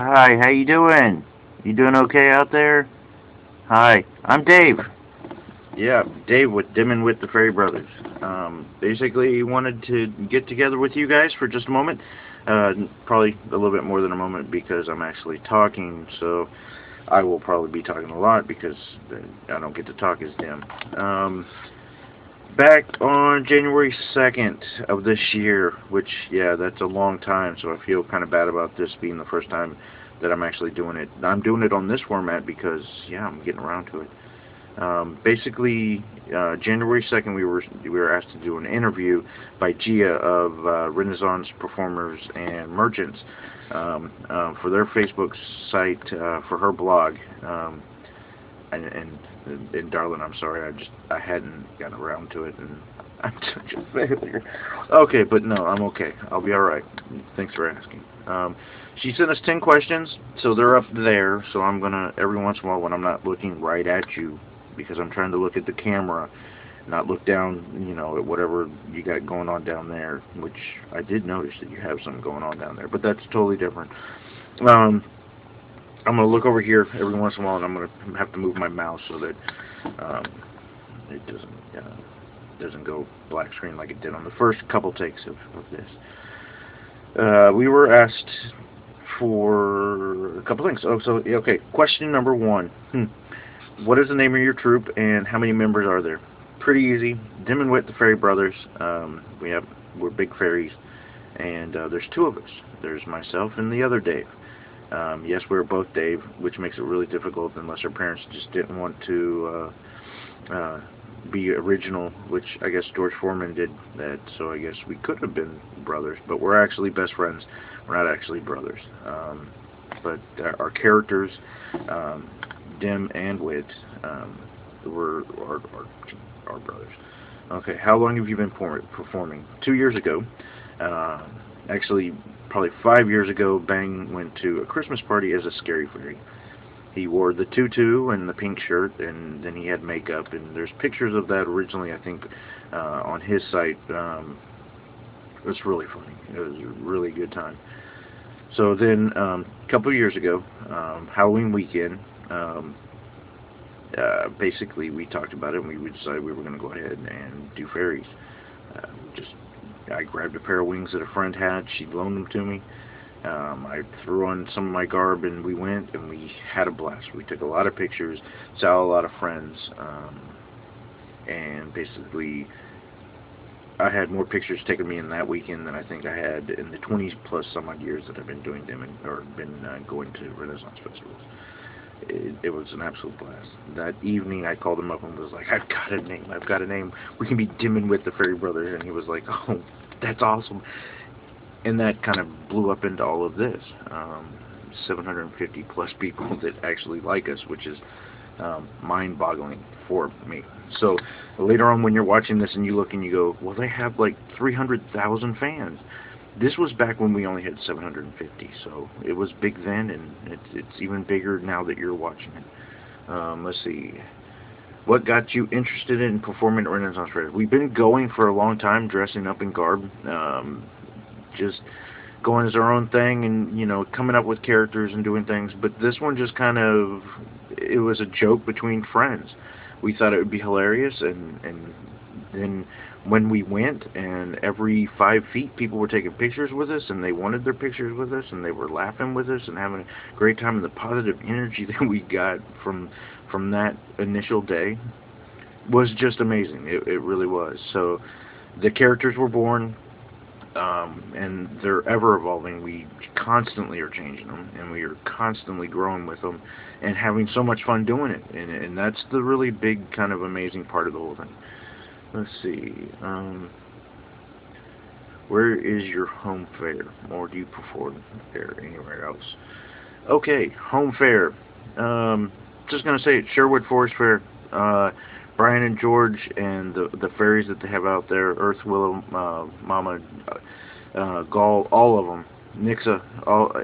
Hi, how you doing? You doing okay out there? Hi, I'm Dave. Yeah, Dave with Dim and Wit the Fairy Brothers. Basically, wanted to get together with you guys for just a moment. Probably a little bit more than a moment because I'm actually talking, so I will probably be talking a lot because I don't get to talk as Dim. Back on January 2nd of this year, which, yeah, that's a long time, so I feel kind of bad about this being the first time that I'm actually doing it. I'm doing it on this format because, yeah, I'm getting around to it. Basically, January 2nd, we were asked to do an interview by Gia of Renaissance Performers and Merchants for their Facebook site for her blog. And darling, I'm sorry, I hadn't gotten around to it, and I'm such a failure. Okay, but no, I'm okay. I'll be all right. Thanks for asking. She sent us 10 questions, so they're up there. So I'm gonna every once in a while when I'm not looking right at you, because I'm trying to look at the camera, not look down, at whatever you got going on down there. Which I did notice that you have something going on down there, but that's totally different. Um, I'm gonna look over here every once in a while, and I'm gonna have to move my mouse so that um, it doesn't go black screen like it did on the first couple takes of this. We were asked for a couple things. Oh, so okay. Question number one: What is the name of your troupe, and how many members are there? Pretty easy. Dim and Wit, the Fairy Brothers. We're big fairies, and there's two of us. There's myself and the other Dave. Yes, we were both Dave, which makes it really difficult unless our parents just didn't want to be original, which I guess George Foreman did that, so I guess we could have been brothers, but we're actually best friends. We're not actually brothers. But our characters, um, Dim and Wit, were our brothers. Okay, how long have you been performing? 2 years ago. Uh, Actually, probably 5 years ago, Bang went to a Christmas party as a scary fairy. He wore the tutu and the pink shirt, and then he had makeup. And there's pictures of that originally, I think, on his site. It was really funny. It was a really good time. So then, a couple of years ago, Halloween weekend, basically we talked about it, and we decided we were going to go ahead and do fairies. Just I grabbed a pair of wings that a friend had. She loaned them to me. I threw on some of my garb, and we went, and we had a blast. We took a lot of pictures, saw a lot of friends, and basically I had more pictures taken of me in that weekend than I think I had in the 20 plus some odd years that I've been doing them or been going to Renaissance festivals. It was an absolute blast. That evening, I called him up and was like, "I've got a name. I've got a name. We can be Dim and Wit the Fairy Brothers." And he was like, "Oh, that's awesome." And that kind of blew up into all of this. 750 plus people that actually like us, which is mind-boggling for me. So later on, when you're watching this and you look and you go, "Well, they have like 300,000 fans." This was back when we only had 750, so it was big then, and it's even bigger now that you're watching it. Let's see. What got you interested in performing at Renaissance Fair? We've been going for a long time, dressing up in garb, just going as our own thing, and coming up with characters and doing things. But this one just kind of, it was a joke between friends. We thought it would be hilarious, and then when we went, and every 5 feet people were taking pictures with us, and they wanted their pictures with us, and they were laughing with us and having a great time, and the positive energy that we got from that initial day was just amazing. It really was. So the characters were born, and they're ever evolving. We constantly are changing them, and we are constantly growing with them, and having so much fun doing it. And that's the really big, kind of amazing part of the whole thing. Let's see. Where is your home fair, or do you perform there anywhere else? Okay, home fair. Just gonna say it. Sherwood Forest Fair. Brian and George and the fairies that they have out there. Earth, Willow, Mama, Gall, all of them. Nixa,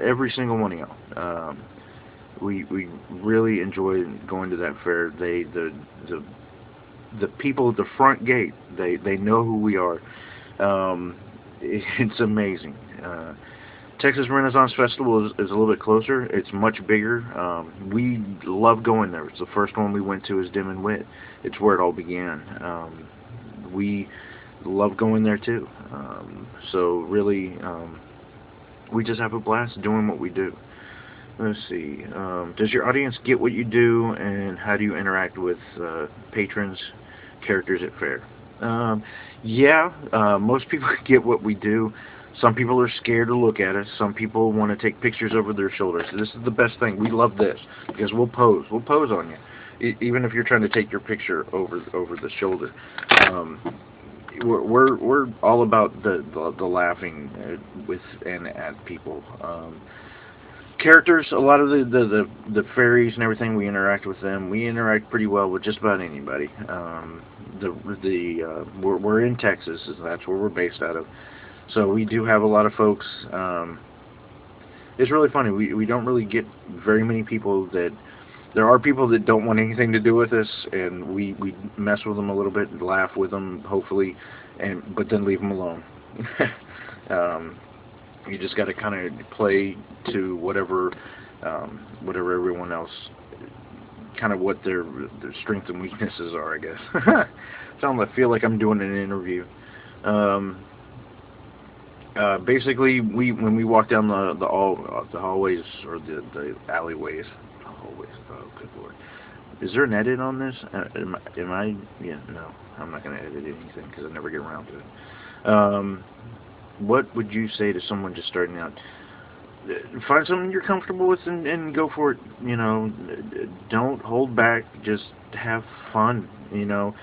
every single one of y'all. We really enjoy going to that fair. The the people at the front gate, they know who we are. It's amazing. Texas Renaissance Festival is a little bit closer. It's much bigger. We love going there. It's the first one we went to is Dim and Wit. It's where it all began. We love going there too. So really, we just have a blast doing what we do. Let's see. Does your audience get what you do, and how do you interact with patrons, characters at fair? Yeah, most people get what we do. Some people are scared to look at us. Some people want to take pictures over their shoulders. This is the best thing. We love this because we'll pose. We'll pose on you, even if you're trying to take your picture over the shoulder. We're all about the laughing with and at people. Characters, a lot of the fairies and everything, we interact with them. We interact pretty well with just about anybody. We're in Texas, that's where we're based out of. So we do have a lot of folks. It's really funny. We don't really get very many people that. There are people that don't want anything to do with us, and we mess with them a little bit, and laugh with them, hopefully, but then leave them alone. You just got to kind of play to whatever everyone else, kind of what their strengths and weaknesses are, I guess. I feel like I'm doing an interview. Basically, when we walk down the hallways or the alleyways, hallways. Oh, good lord! Is there an edit on this? Am I? Yeah, no. I'm not going to edit anything because I never get around to it. What would you say to someone just starting out? Find something you're comfortable with and go for it. You know, don't hold back. Just have fun. You know.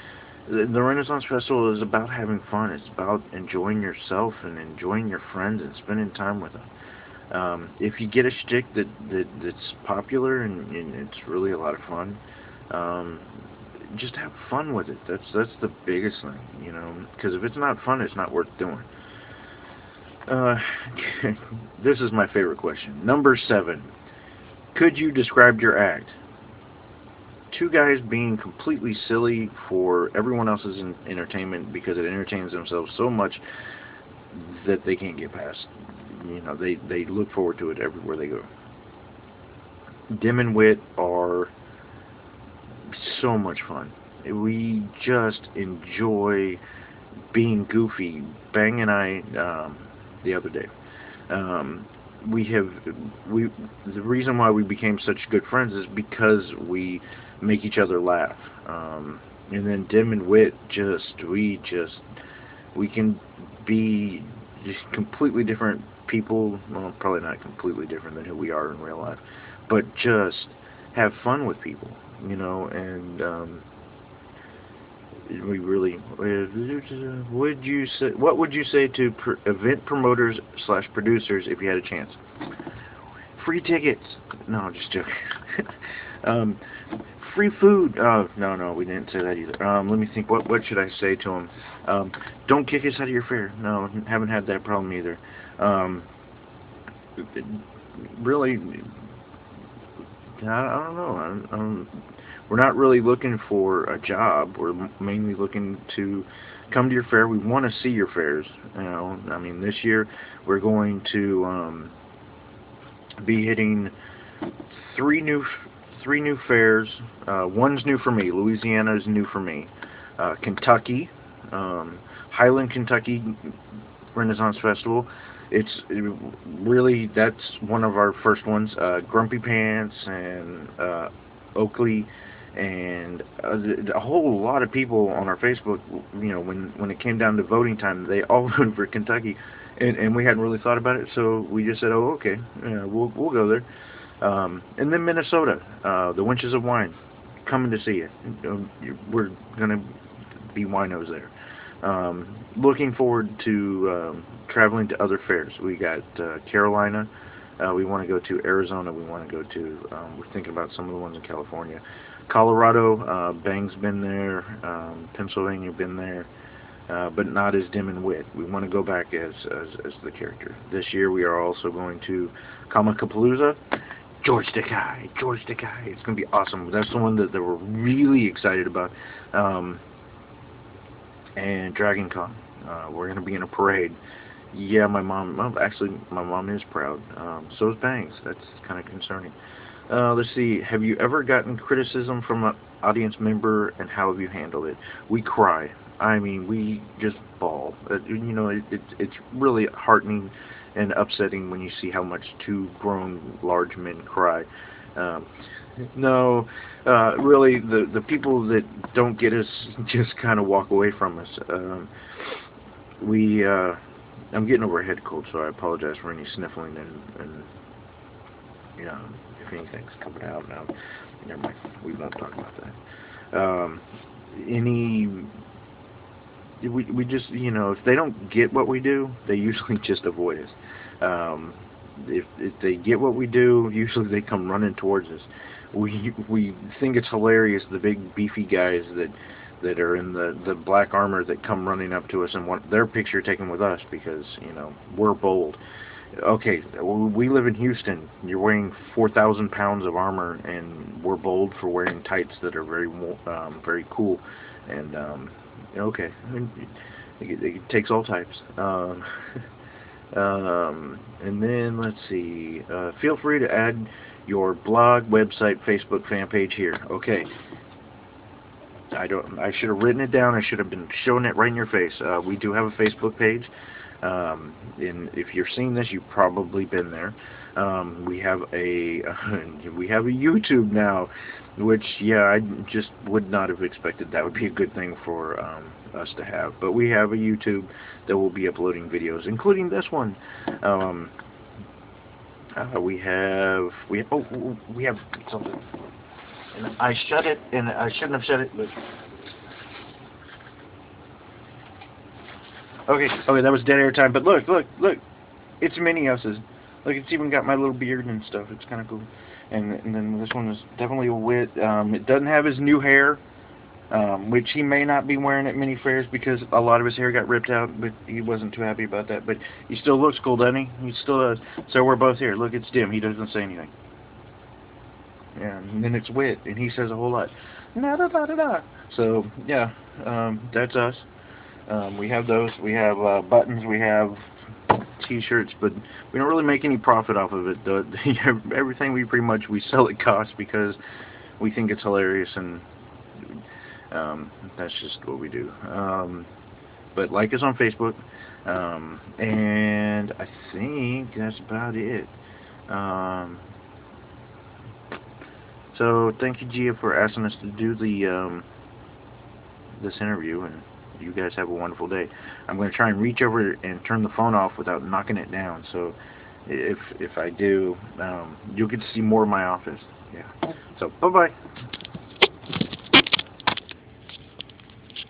The Renaissance Festival is about having fun. It's about enjoying yourself and enjoying your friends and spending time with them. If you get a shtick that's popular and it's really a lot of fun, just have fun with it. That's the biggest thing, you know. Because if it's not fun, it's not worth doing. This is my favorite question. Number 7. Could you describe your act? Two guys being completely silly for everyone else's entertainment because it entertains themselves so much that they can't get past. You know, they look forward to it everywhere they go. Dim and Wit are so much fun. We just enjoy being goofy. Bang and I, the other day, the reason why we became such good friends is because we make each other laugh. And then Dim and Wit, we can be just completely different people. Well, probably not completely different than who we are in real life, but just have fun with people, you know. And we really, what would you say to event promoters / producers if you had a chance? Free tickets. No, I'm just joking. Free food. No, we didn't say that either. Let me think. What should I say to them? Don't kick us out of your fair. No, haven't had that problem either. Really, I don't know. We're not really looking for a job. We're mainly looking to come to your fair. We want to see your fairs. You know, I mean, this year we're going to be hitting three new fairs. One's new for me. Louisiana is new for me. Kentucky, Highland, Kentucky Renaissance Festival. That's one of our first ones. Grumpy Pants and Oakley and a whole lot of people on our Facebook. You know, when it came down to voting time, they all voted for Kentucky, and we hadn't really thought about it, so we just said, oh, okay, yeah, we'll go there. And then Minnesota, the Winches of Wine, coming to see you. We're gonna be winos there. Looking forward to traveling to other fairs. We got Carolina. We want to go to Arizona. We want to go to. We're thinking about some of the ones in California. Colorado, Bang's been there. Pennsylvania been there, but not as Dim and Wit. We want to go back as the character. This year we are also going to Comicapalooza. George Takei. It's going to be awesome. That's the one that we're really excited about. And Dragon Con. We're going to be in a parade. Yeah, actually, my mom is proud. So is Bangs. That's kind of concerning. Let's see. Have you ever gotten criticism from an audience member, and how have you handled it? We cry. I mean, we just bawl. It's really heartening and upsetting when you see how much two grown, large men cry. Um, no, really, the people that don't get us just kind of walk away from us. We I'm getting over a head cold, so I apologize for any sniffling and you know, if anything's coming out now. Never mind. We won't talk about that. Any we just, if they don't get what we do, they usually just avoid us. If they get what we do, usually they come running towards us. We think it's hilarious, the big beefy guys that are in the black armor that come running up to us and want their picture taken with us because we're bold. Okay, we live in Houston. You're wearing 4,000 pounds of armor, and we're bold for wearing tights that are very cool. And okay, it takes all types. And then let's see. Feel free to add your blog, website, Facebook fan page here. Okay. I should have written it down. I should have been showing it right in your face. We do have a Facebook page. And if you're seeing this, you've probably been there. We have a YouTube now, which I just would not have expected that would be a good thing for us to have. But we have a YouTube that will be uploading videos, including this one. We have something. And I shut it, and I shouldn't have shut it, but okay, that was dead air time. But look, it's mini us's. Look, it's even got my little beard and stuff. It's kind of cool. And then this one is definitely a wit. It doesn't have his new hair, which he may not be wearing at many fairs because a lot of his hair got ripped out, but he wasn't too happy about that. But he still looks cool, doesn't he? He still does. So we're both here. Look, it's Dim. He doesn't say anything. Yeah, and then it's Wit, and he says a whole lot. Da-da-da-da-da. So, yeah, that's us. We have those. We have buttons. We have T-shirts, but we don't really make any profit off of it. Everything we sell at cost because we think it's hilarious, and that's just what we do. But like us on Facebook, and I think that's about it. So thank you, Gia, for asking us to do this interview, and you guys have a wonderful day. I'm going to try and reach over and turn the phone off without knocking it down. So if I do, you'll get to see more of my office. Yeah. So bye bye.